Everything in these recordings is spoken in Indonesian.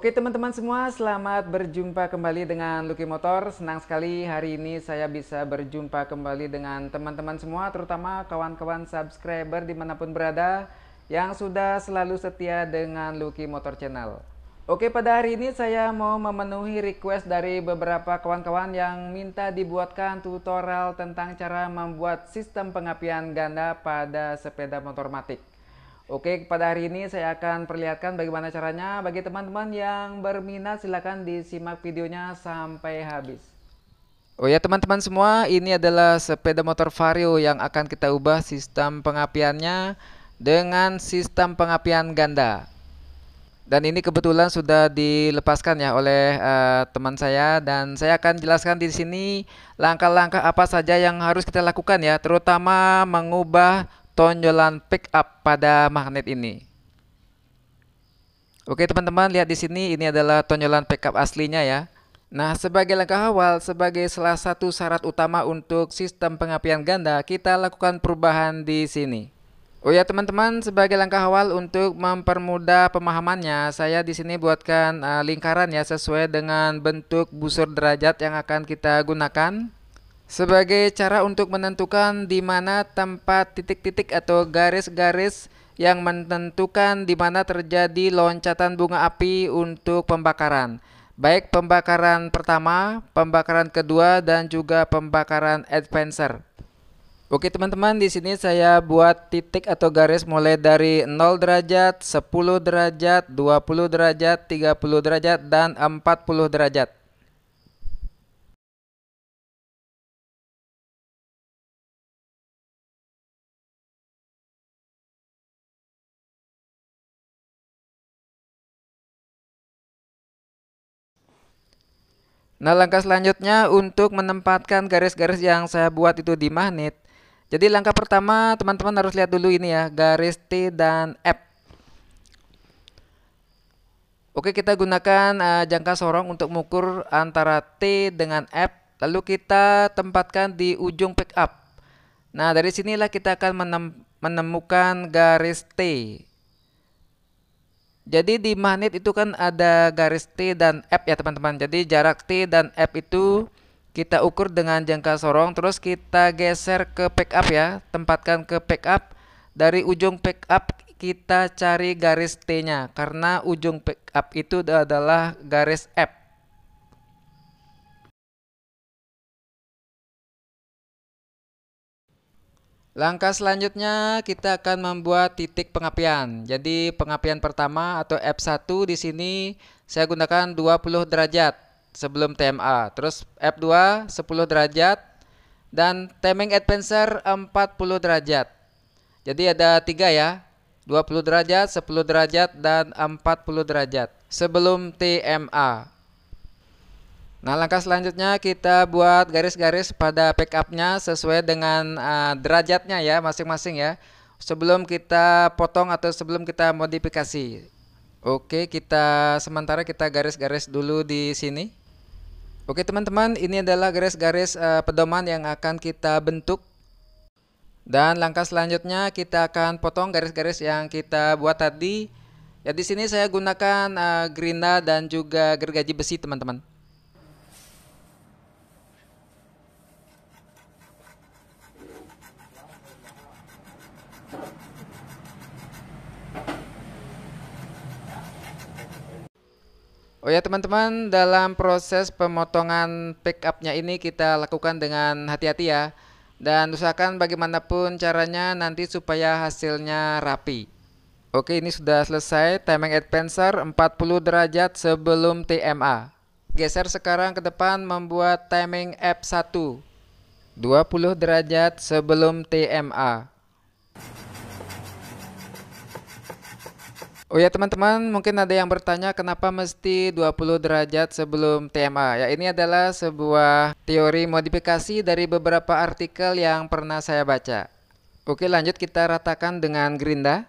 Oke teman-teman semua, selamat berjumpa kembali dengan Lucky Motor. Senang sekali hari ini saya bisa berjumpa kembali dengan teman-teman semua, terutama kawan-kawan subscriber dimanapun berada yang sudah selalu setia dengan Lucky Motor Channel. Oke, pada hari ini saya mau memenuhi request dari beberapa kawan-kawan yang minta dibuatkan tutorial tentang cara membuat sistem pengapian ganda pada sepeda motor matic. Oke, pada hari ini saya akan perlihatkan bagaimana caranya. Bagi teman-teman yang berminat, silahkan disimak videonya sampai habis. Oh ya teman-teman semua, ini adalah sepeda motor Vario yang akan kita ubah sistem pengapiannya dengan sistem pengapian ganda. Dan ini kebetulan sudah dilepaskan ya oleh teman saya, dan saya akan jelaskan di sini langkah-langkah apa saja yang harus kita lakukan ya, terutama mengubah tonjolan pick up pada magnet ini. Oke teman-teman, lihat di sini, ini adalah tonjolan pick up aslinya ya. Nah, sebagai langkah awal, sebagai salah satu syarat utama untuk sistem pengapian ganda, kita lakukan perubahan di sini. Oh ya teman-teman, sebagai langkah awal untuk mempermudah pemahamannya, saya di sini buatkan lingkaran ya sesuai dengan bentuk busur derajat yang akan kita gunakan. Sebagai cara untuk menentukan di mana tempat titik-titik atau garis-garis yang menentukan di mana terjadi loncatan bunga api untuk pembakaran. Baik pembakaran pertama, pembakaran kedua, dan juga pembakaran advancer. Oke teman-teman, di sini saya buat titik atau garis mulai dari 0 derajat, 10 derajat, 20 derajat, 30 derajat, dan 40 derajat. Nah, langkah selanjutnya untuk menempatkan garis-garis yang saya buat itu di magnet. Jadi langkah pertama teman-teman harus lihat dulu ini ya, garis T dan F. Oke, kita gunakan jangka sorong untuk mengukur antara T dengan F. Lalu kita tempatkan di ujung pick up. Nah, dari sinilah kita akan menemukan garis T. Jadi di magnet itu kan ada garis T dan F ya teman-teman. Jadi jarak T dan F itu kita ukur dengan jangka sorong, terus kita geser ke pick up ya, tempatkan ke pick up. Dari ujung pick up kita cari garis T-nya, karena ujung pick up itu adalah garis F. Langkah selanjutnya kita akan membuat titik pengapian. Jadi pengapian pertama atau F1 di sini saya gunakan 20 derajat sebelum TMA. Terus F2 10 derajat dan timing advancer 40 derajat. Jadi ada 3 ya. 20 derajat, 10 derajat, dan 40 derajat sebelum TMA. Nah, langkah selanjutnya kita buat garis-garis pada pickupnya sesuai dengan derajatnya ya masing-masing ya. Sebelum kita potong atau sebelum kita modifikasi. Oke, sementara kita garis-garis dulu di sini. Oke teman-teman, ini adalah garis-garis pedoman yang akan kita bentuk. Dan langkah selanjutnya kita akan potong garis-garis yang kita buat tadi. Ya, di sini saya gunakan gerinda dan juga gergaji besi teman-teman. Oh ya teman-teman, dalam proses pemotongan pick up-nya ini kita lakukan dengan hati-hati ya. Dan usahakan bagaimanapun caranya nanti supaya hasilnya rapi. Oke, ini sudah selesai. Timing advancer 40 derajat sebelum TMA. Geser sekarang ke depan membuat timing F1 20 derajat sebelum TMA. Oh ya teman-teman, mungkin ada yang bertanya kenapa mesti 20 derajat sebelum TMA. Ya, ini adalah sebuah teori modifikasi dari beberapa artikel yang pernah saya baca. Oke, lanjut kita ratakan dengan gerinda.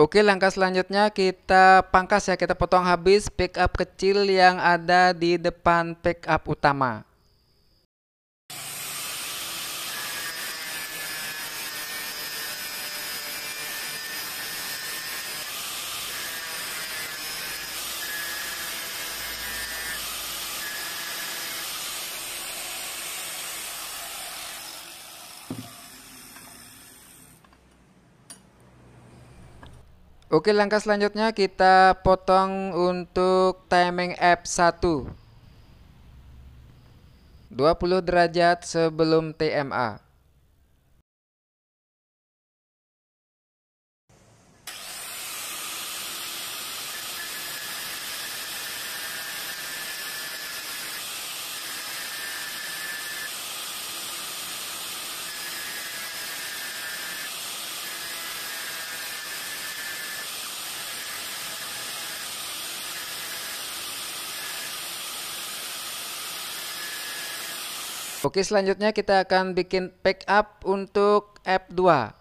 Oke, langkah selanjutnya kita pangkas ya, kita potong habis backup kecil yang ada di depan backup utama. Oke, langkah selanjutnya kita potong untuk timing F1 20 derajat sebelum TMA. Oke, selanjutnya kita akan bikin backup untuk F2.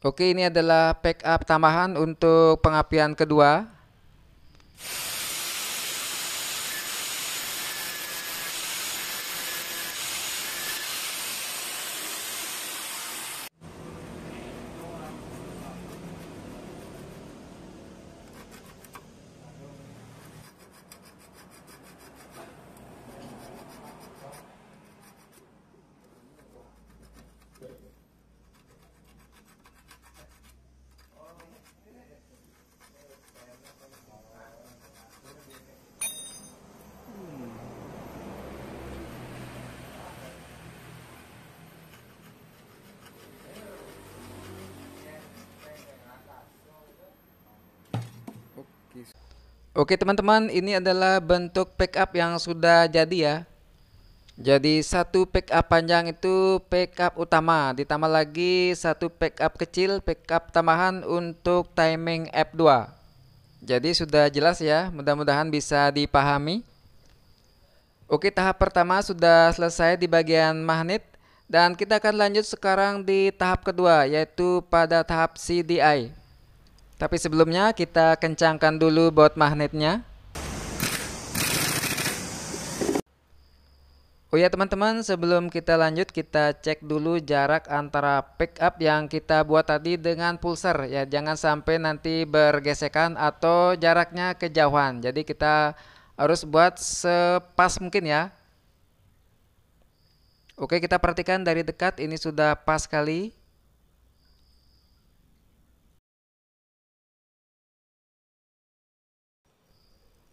Oke, ini adalah backup tambahan untuk pengapian kedua. Oke teman-teman, ini adalah bentuk backup yang sudah jadi ya. Jadi satu backup panjang itu backup utama, ditambah lagi satu backup kecil, backup tambahan untuk timing F2. Jadi sudah jelas ya, mudah-mudahan bisa dipahami. Oke, tahap pertama sudah selesai di bagian magnet, dan kita akan lanjut sekarang di tahap kedua, yaitu pada tahap CDI. Tapi sebelumnya kita kencangkan dulu baut magnetnya. Oh ya teman-teman, sebelum kita lanjut kita cek dulu jarak antara backup yang kita buat tadi dengan pulser ya, jangan sampai nanti bergesekan atau jaraknya kejauhan. Jadi kita harus buat sepas mungkin ya. Oke, kita perhatikan dari dekat, ini sudah pas sekali.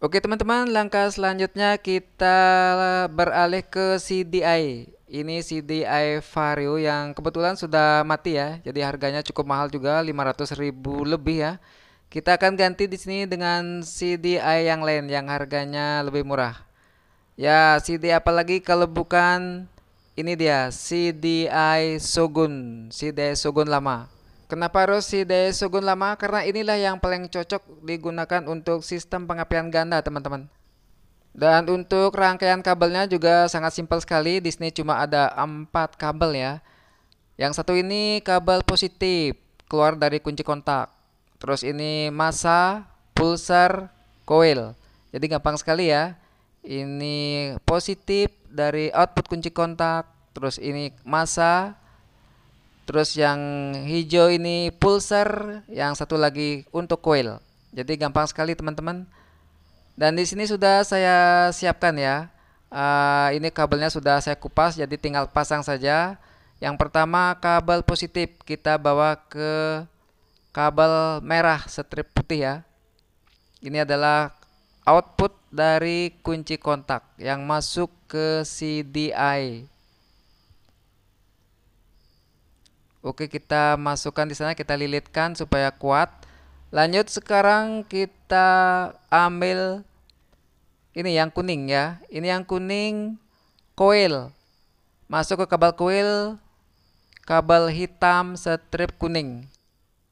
Oke teman-teman, langkah selanjutnya kita beralih ke CDI. Ini CDI Vario yang kebetulan sudah mati ya. Jadi harganya cukup mahal juga, 500.000 lebih ya. Kita akan ganti di sini dengan CDI yang lain yang harganya lebih murah. Ya, CDI apalagi kalau bukan ini dia, CDI Shogun, CDI Shogun lama. Kenapa harus si Shogun lama? Karena inilah yang paling cocok digunakan untuk sistem pengapian ganda, teman-teman. Dan untuk rangkaian kabelnya juga sangat simpel sekali. Di sini cuma ada 4 kabel ya. Yang satu ini kabel positif keluar dari kunci kontak. Terus ini massa, pulsar, coil. Jadi gampang sekali ya. Ini positif dari output kunci kontak. Terus ini massa. Terus yang hijau ini pulsar, yang satu lagi untuk coil. Jadi gampang sekali teman-teman. Dan di sini sudah saya siapkan ya. Ini kabelnya sudah saya kupas, jadi tinggal pasang saja. Yang pertama kabel positif kita bawa ke kabel merah strip putih ya. Ini adalah output dari kunci kontak yang masuk ke CDI. Oke, kita masukkan di sana, kita lilitkan supaya kuat. Lanjut sekarang kita ambil ini yang kuning ya. Ini yang kuning coil. Masuk ke kabel coil, kabel hitam strip kuning.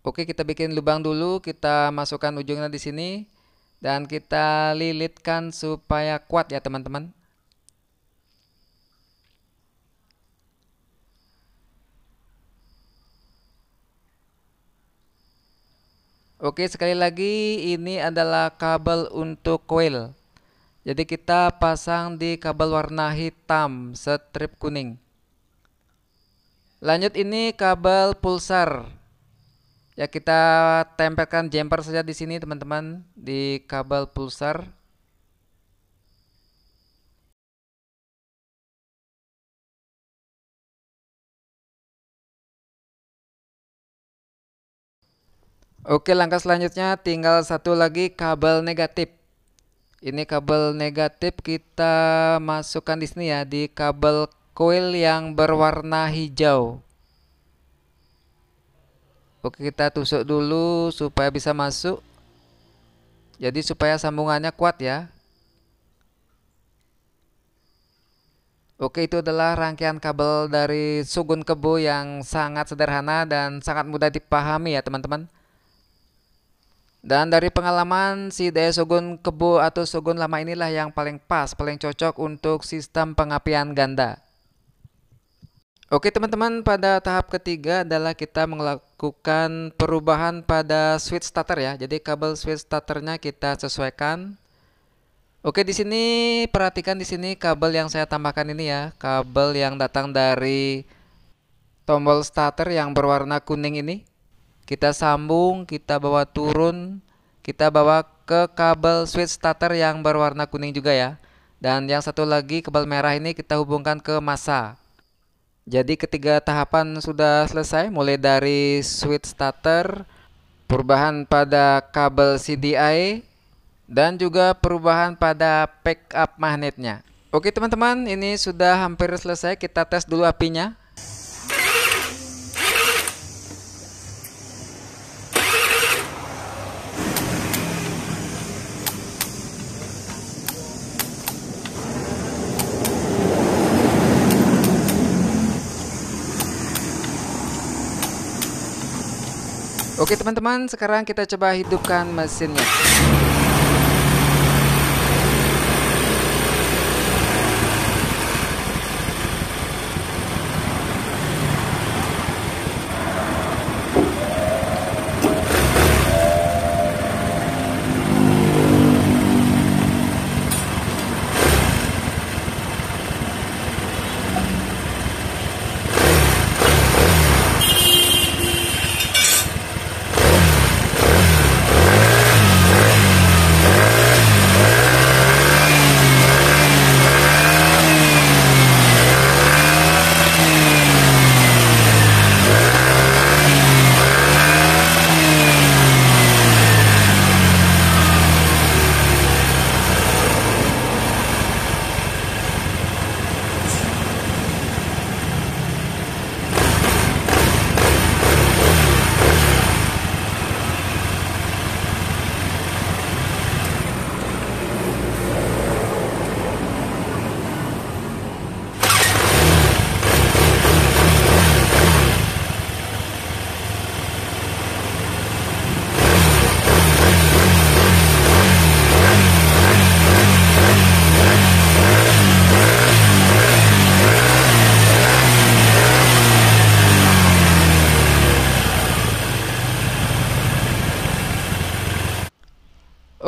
Oke, kita bikin lubang dulu, kita masukkan ujungnya di sini dan kita lilitkan supaya kuat ya, teman-teman. Oke, sekali lagi ini adalah kabel untuk coil. Jadi kita pasang di kabel warna hitam strip kuning. Lanjut, ini kabel pulsar. Ya, kita tempelkan jumper saja di sini teman-teman, di kabel pulsar. Oke, langkah selanjutnya tinggal satu lagi kabel negatif. Ini kabel negatif kita masukkan di sini ya, di kabel coil yang berwarna hijau. Oke, kita tusuk dulu supaya bisa masuk. Jadi supaya sambungannya kuat ya. Oke, itu adalah rangkaian kabel dari Shogun Kebo yang sangat sederhana dan sangat mudah dipahami ya teman-teman. Dan dari pengalaman, si daya Shogun Kebo atau Shogun lama inilah yang paling pas, paling cocok untuk sistem pengapian ganda. Oke teman-teman, pada tahap ketiga adalah kita melakukan perubahan pada switch starter ya. Jadi kabel switch starternya kita sesuaikan. Oke, di sini perhatikan di sini kabel yang saya tambahkan ini ya, kabel yang datang dari tombol starter yang berwarna kuning ini. Kita sambung, kita bawa turun, kita bawa ke kabel switch starter yang berwarna kuning juga ya. Dan yang satu lagi kabel merah ini kita hubungkan ke massa. Jadi ketiga tahapan sudah selesai, mulai dari switch starter, perubahan pada kabel CDI, dan juga perubahan pada backup magnetnya. Oke teman-teman, ini sudah hampir selesai. Kita tes dulu apinya. Oke teman-teman, sekarang kita coba hidupkan mesinnya.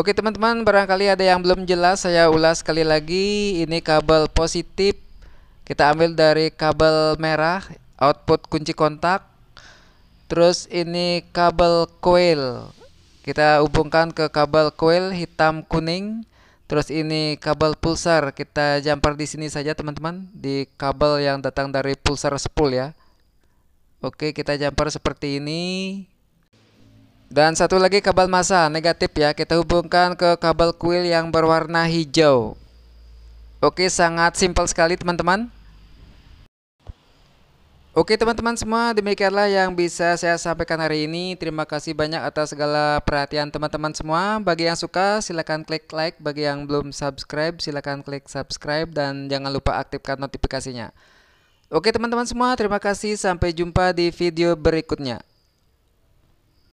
Oke teman-teman, barangkali ada yang belum jelas, saya ulas sekali lagi. Ini kabel positif kita ambil dari kabel merah, output kunci kontak. Terus ini kabel coil, kita hubungkan ke kabel coil hitam kuning. Terus ini kabel pulsar, kita jumper di sini saja teman-teman, di kabel yang datang dari pulsar spool ya. Oke, kita jumper seperti ini. Dan satu lagi kabel massa negatif ya, kita hubungkan ke kabel coil yang berwarna hijau. Oke, sangat simpel sekali teman-teman. Oke teman-teman semua, demikianlah yang bisa saya sampaikan hari ini. Terima kasih banyak atas segala perhatian teman-teman semua. Bagi yang suka silahkan klik like, bagi yang belum subscribe silahkan klik subscribe, dan jangan lupa aktifkan notifikasinya. Oke teman-teman semua, terima kasih, sampai jumpa di video berikutnya.